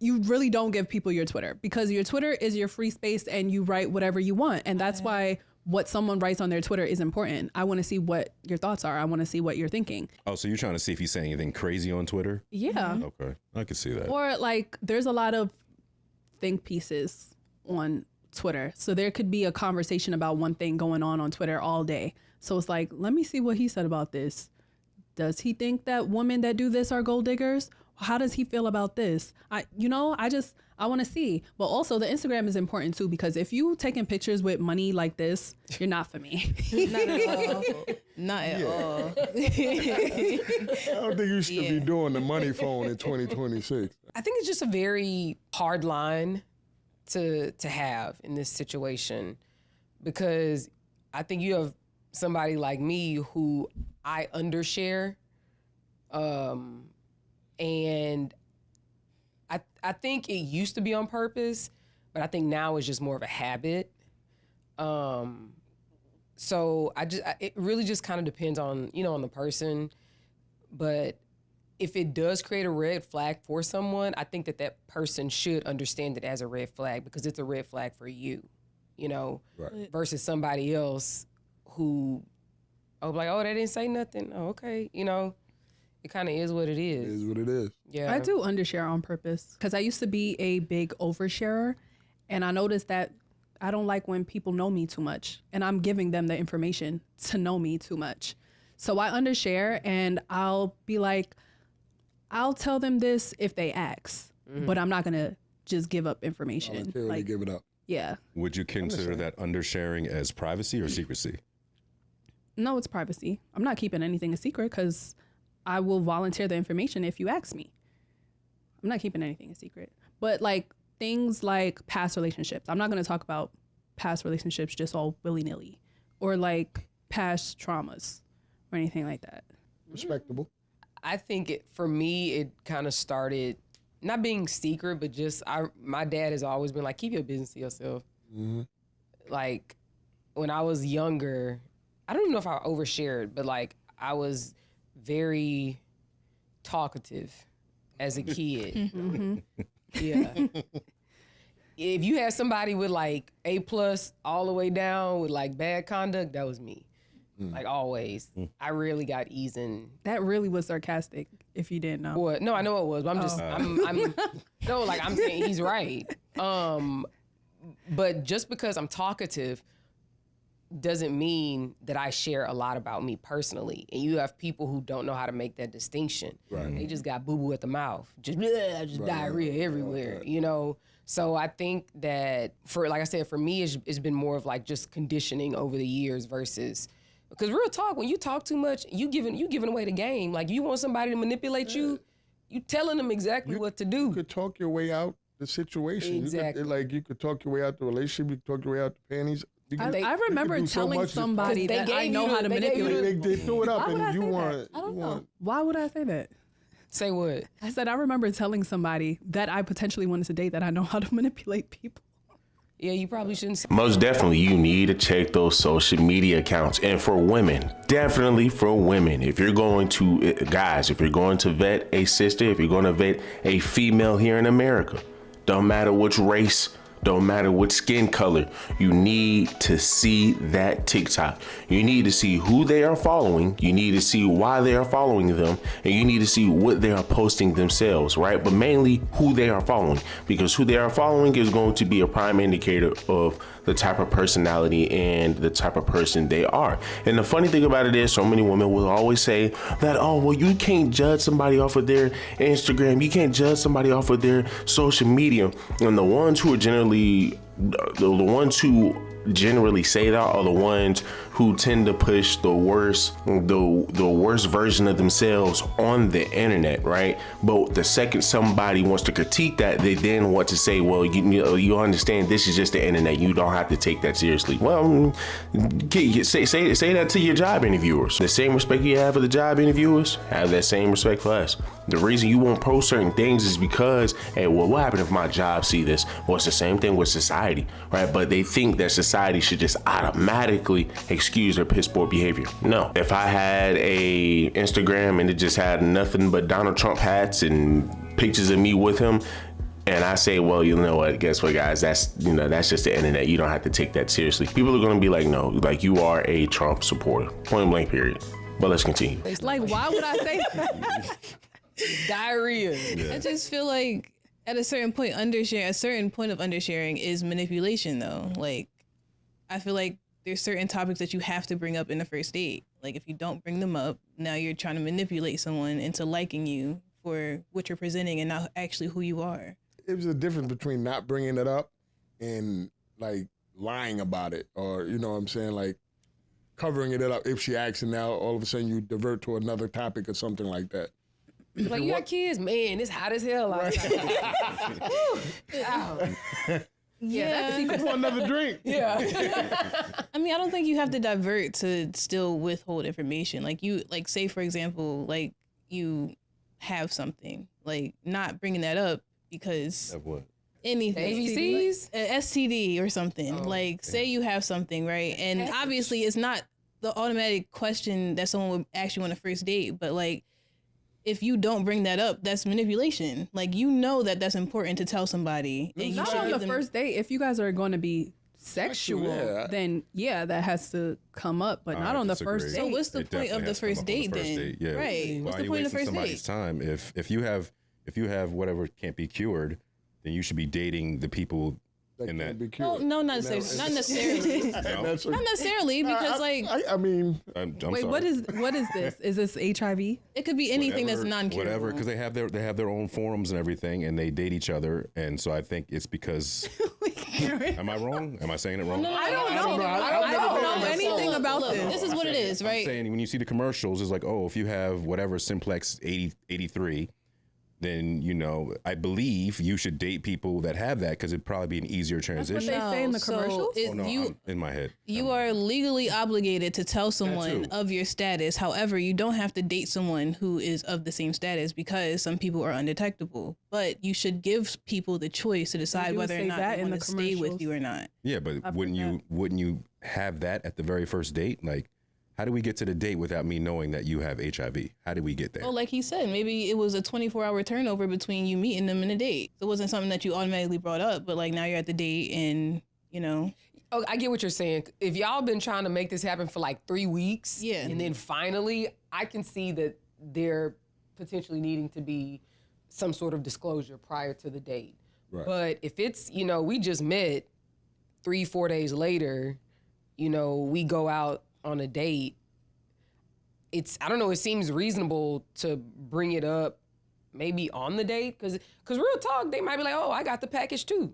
you really don't give people your Twitter, because your Twitter is your free space and you write whatever you want. And that's why what someone writes on their Twitter is important. I want to see what your thoughts are. I want to see what you're thinking. Oh, so you're trying to see if he's saying anything crazy on Twitter? Yeah. Okay, I can see that. Or like, there's a lot of think pieces on Twitter. So there could be a conversation about one thing going on Twitter all day. So it's like, let me see what he said about this. Does he think that women that do this are gold diggers? How does he feel about this? I want to see. But also the Instagram is important too, because if you taking pictures with money like this, you're not for me. Not at all. Not at all. I don't think you should be doing the money phone in 2026. I think it's just a very hard line to have in this situation, because I think you have somebody like me who I undershare, and I think it used to be on purpose, but I think now it's just more of a habit. So it really just kind of depends on, on the person. But if it does create a red flag for someone, I think that person should understand it as a red flag, because it's a red flag for you, Right. versus somebody else who, they didn't say nothing. Oh, okay. It kind of is what it is. It is what it is. Yeah. I do undershare on purpose, because I used to be a big oversharer, and I noticed that I don't like when people know me too much and I'm giving them the information to know me too much. So I undershare, and I'll be like, I'll tell them this if they ask, but I'm not going to just give up information. Like, give it up. Yeah. Would you consider that undersharing as privacy or secrecy? No, it's privacy. I'm not keeping anything a secret, because I will volunteer the information if you ask me. I'm not keeping anything a secret. But like things like past relationships, I'm not going to talk about past relationships just all willy-nilly, or like past traumas or anything like that. Respectable. I think for me, it kind of started not being secret, but just my dad has always been like, keep your business to yourself. Mm-hmm. Like when I was younger, I don't even know if I overshared, but like I was very talkative as a kid. Mm-hmm. Yeah. If you had somebody with like A+ all the way down with like bad conduct, that was me. Like always. I rarely got E's in. That really was sarcastic, if you didn't know. What? No, I know it was, but I'm just, I'm saying he's right. But just because I'm talkative doesn't mean that I share a lot about me personally. And you have people who don't know how to make that distinction. Right. They just got boo-boo at the mouth. Just diarrhea everywhere, So I think that like I said, for me, it's been more of like just conditioning over the years versus, because real talk, when you talk too much, you giving away the game. Like you want somebody to manipulate you telling them exactly what to do. You could talk your way out the situation. Exactly. You could talk your way out the relationship. You could talk your way out the panties. I remember telling somebody that I know how to manipulate. They threw it up, Why would I and you say want. that? I don't know. Why would I say that? Say what? I said I remember telling somebody that I potentially wanted to date that I know how to manipulate people. Yeah, you probably shouldn't say. Most definitely, you need to check those social media accounts. And for women, definitely for women, if you're going to, guys, if you're going to vet a sister, if you're going to vet a female here in America, don't matter which race, don't matter what skin color, you need to see that TikTok. You need to see who they are following. You need to see why they are following them. And you need to see what they are posting themselves, right? But mainly who they are following, because who they are following is going to be a prime indicator of the type of personality and the type of person they are. And the funny thing about it is, so many women will always say that, oh, well, you can't judge somebody off of their Instagram. You can't judge somebody off of their social media. And the ones who are generally say that are the ones who tend to push the worst version of themselves on the internet, right? But the second somebody wants to critique that, they then want to say, well, you understand this is just the internet. You don't have to take that seriously. Well, say that to your job interviewers. The same respect you have for the job interviewers, have that same respect for us. The reason you won't post certain things is because, hey, well, what happened if my job see this? Well, it's the same thing with society, right? But they think that society should just automatically excuse their piss poor behavior. No. If I had a Instagram and it just had nothing but Donald Trump hats and pictures of me with him, and I say, well, you know what? Guess what, guys? That's just the internet. You don't have to take that seriously. People are going to be like, no, like you are a Trump supporter. Point blank, period. But let's continue. Like, why would I say that? Diarrhea. I just feel like at a certain point, a certain point of undersharing is manipulation, though. Like, I feel like there's certain topics that you have to bring up in the first date. Like, if you don't bring them up, now you're trying to manipulate someone into liking you for what you're presenting and not actually who you are. It was a difference between not bringing it up and like lying about it, or you know what I'm saying, like covering it up. If she asks and now all of a sudden you divert to another topic or something like that. Like, you got kids? Man, it's hot as hell outside. Yeah. You want another drink? Yeah. I mean, I don't think you have to divert to still withhold information. Like, say, for example, like you have something, like not bringing that up because Of what? anything. ABCs? Like, a STD or something. Like, say you have something, right? And obviously it's not the automatic question that someone would ask you on a first date, but like, if you don't bring that up, that's manipulation. Like, you know that's important to tell somebody. And you Not should on give the them, first date. If you guys are going to be sexual, yeah. then yeah, that has to come up, but not on the disagree. first So date. what's the It point of definitely the has to come first up on the date first then? date, yeah. Right. Why What's are the you point of the wasting first somebody's date? time? If you have whatever can't be cured, then you should be dating the people in that. Be No, cured. no, not necessarily. Not necessarily. That's Not necessarily, because like I mean, I'm Wait, sorry. what is this? Is this HIV? it could be anything that's non-curable. Whatever, because they have their own forums and everything, and they date each other, and so I think it's because. Am I wrong? Am I saying it wrong? I don't know. I I don't know anything about Look, this. this is what it is, I'm right? saying when you see the commercials, it's like, oh, if you have whatever Simplex 83, then I believe you should date people that have that because it'd probably be an easier transition. they say in the So commercials? it- Oh, no, you I'm in my head. you are legally obligated to tell someone too. of your status. However, you don't have to date someone who is of the same status because some people are undetectable. But you should give people the choice to decide do whether or say not that they in want the to stay with commercials. you or not. Yeah, but I've wouldn't heard you have that at the very first date? Like, how do we get to the date without me knowing that you have HIV? How did we get there? Well, like he said, maybe it was a 24-hour turnover between you meeting them and a date. So it wasn't something that you automatically brought up, but like now you're at the date and, Oh, I get what you're saying. If y'all been trying to make this happen for like 3 weeks, Yeah. and then finally, I can see that there potentially needing to be some sort of disclosure prior to the date. Right. But if it's, we just met 3-4 days later, we go out on a date, I don't know, it seems reasonable to bring it up maybe on the date, because real talk, they might be like, oh, I got the package too.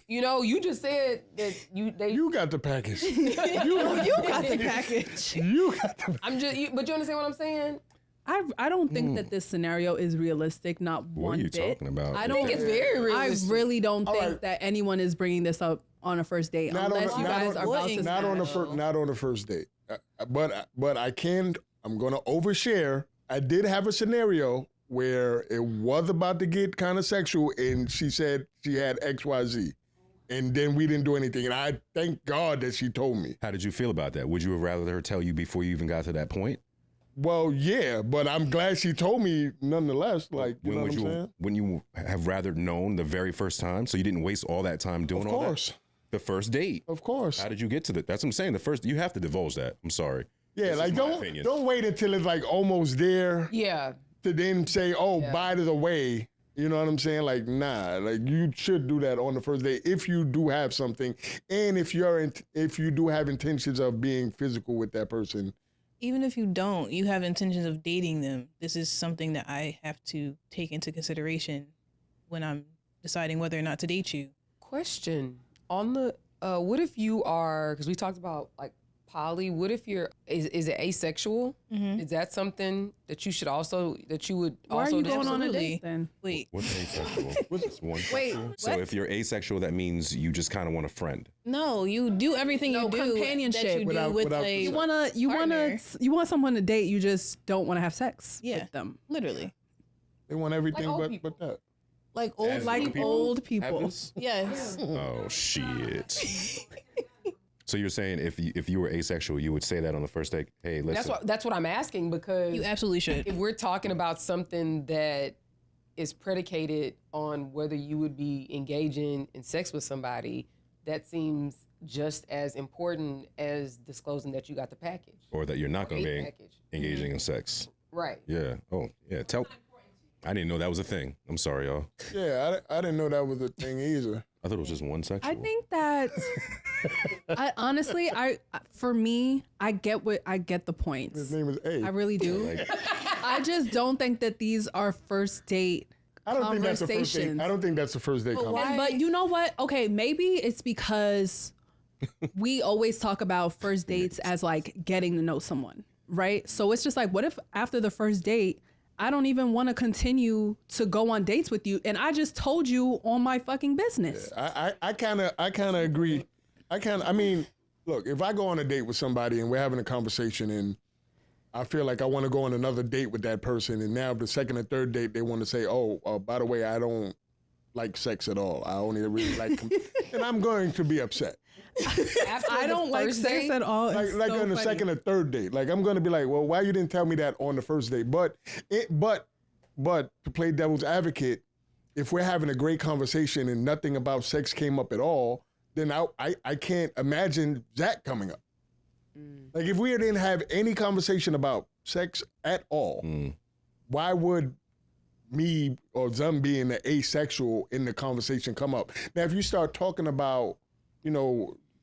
You just said that you got the package. You got the package. You got the. but you understand what I'm saying? I don't think that this scenario is realistic. Not What one are you bit. talking about? I I don't. think it's very realistic. I really don't think right. that anyone is bringing this up on a first date unless you guys are about to. Not on the first. Not on the first date. But I can. I'm gonna overshare. I did have a scenario where it was about to get kind of sexual, and she said she had XYZ, and then we didn't do anything. And I thank God that she told me. How did you feel about that? Would you have rather her tell you before you even got to that point? Well, yeah, but I'm glad she told me nonetheless. Like, you know what I'm saying? Wouldn't you have rather known the very first time so you didn't waste all that time doing Of all course. that? The first date. Of course. How did you get to that? That's what I'm saying. The first, you have to divulge that. I'm sorry. Yeah, This like is my opinion. don't wait until it's like almost there Yeah. to then say, oh, by the way. You know what I'm saying? Like, nah, like you should do that on the first day if you do have something, and if you do have intentions of being physical with that person. Even if you don't, you have intentions of dating them. This is something that I have to take into consideration when I'm deciding whether or not to date you. Question on the what if you are, because we talked about like poly, what if you're is it asexual? Is that something that you would Why also are you going on a absolutely. date then? Wait, What's asexual? What's one? Wait, So what? if you're asexual, that means you just kind of want a friend. no, you do everything No, you do companionship. that you do Without- with without a the sex. You want someone to date. You just don't want to have sex Yeah. with them. Literally. They want everything old but people. that. Like old As Like people old have people. this? Yes. Oh shit. So you're saying if you were asexual, you would say that on the first date? Hey, listen. That's what I'm asking, because You absolutely should. if we're talking about something that is predicated on whether you would be engaging in sex with somebody, that seems just as important as disclosing that you got the package. Or that you're not going to be engaging in sex. Right. Yeah. Oh, yeah. I didn't know that was a thing. I'm sorry, y'all. Yeah, I didn't know that was a thing either. I thought it was just one sexual. I think that for me, I get the points. His name is A. I really do. I just don't think that these are first date I don't think that's the first date. conversations. I don't think that's the first date conversation. But you know what? Okay, maybe it's because we always talk about first dates as like getting to know someone, right? So it's just like, what if after the first date, I don't even want to continue to go on dates with you, and I just told you on my fucking business. I kind of agree. I mean, look, if I go on a date with somebody and we're having a conversation and I feel like I want to go on another date with that person, and now the second or third date they want to say, oh, by the way, I don't like sex at all. I only really like, and I'm going to be upset. I don't like sex at all. Like so on the funny. second or third date, like I'm going to be like, well, why you didn't tell me that on the first date? But to play devil's advocate, if we're having a great conversation and nothing about sex came up at all, then I can't imagine that coming up. Like if we didn't have any conversation about sex at all, why would me or them being the asexual in the conversation come up? Now, if you start talking about,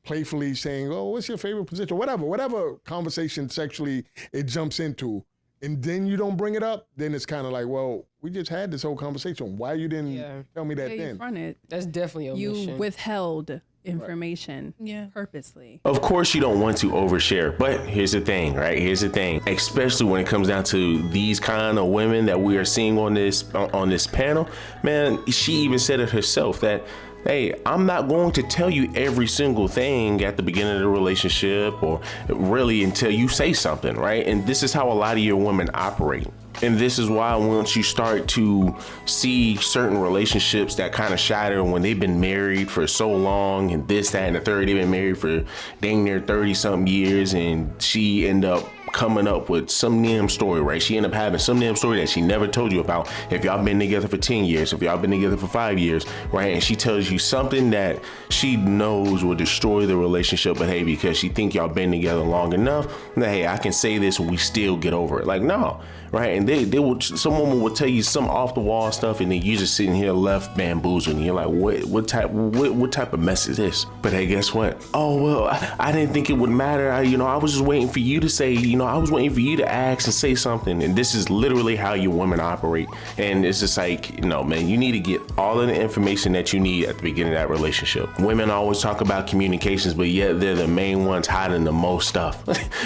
playfully saying, oh, what's your favorite position? Whatever conversation sexually it jumps into, and then you don't bring it up, then it's kind of like, well, we just had this whole conversation. Why you didn't tell me that You then? fronted. That's definitely omission. You withheld information purposely. Of course you don't want to overshare, but here's the thing, right? Here's the thing, especially when it comes down to these kind of women that we are seeing on this panel, man, she even said it herself that, hey, I'm not going to tell you every single thing at the beginning of the relationship or really until you say something, right? And this is how a lot of your women operate. And this is why once you start to see certain relationships that kind of shatter when they've been married for so long and this, that, and the third, they've been married for dang near 30-something years, and she end up coming up with some damn story, right? She ended up having some damn story that she never told you about. If y'all been together for 10 years, if y'all been together for 5 years, right? And she tells you something that she knows will destroy the relationship, but hey, because she think y'all been together long enough, that hey, I can say this and we still get over it. Like, no, right? And they will, some woman will tell you some off the wall stuff, and then you just sitting here left bamboozled, and you're like, what type of mess is this? But hey, guess what? Oh, well, I didn't think it would matter. I was just waiting for you to say, I was waiting for you to ask and say something. And this is literally how your women operate. And it's just like, man, you need to get all of the information that you need at the beginning of that relationship. Women always talk about communications, but yet they're the main ones hiding the most stuff.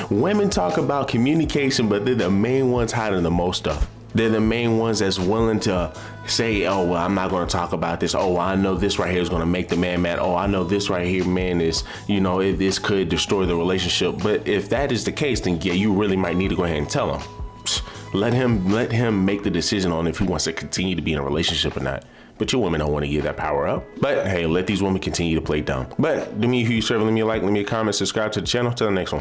Women talk about communication, but they're the main ones hiding the most stuff. They're the main ones that's willing to say, oh, well, I'm not going to talk about this. Oh, I know this right here is going to make the man mad. Oh, I know this right here, man, is, this could destroy the relationship. But if that is the case, then yeah, you really might need to go ahead and tell him. Let him make the decision on if he wants to continue to be in a relationship or not. But your women don't want to give that power up. But hey, let these women continue to play dumb. But let me hear you serve, let me a like, let me a comment, subscribe to the channel. Till the next one.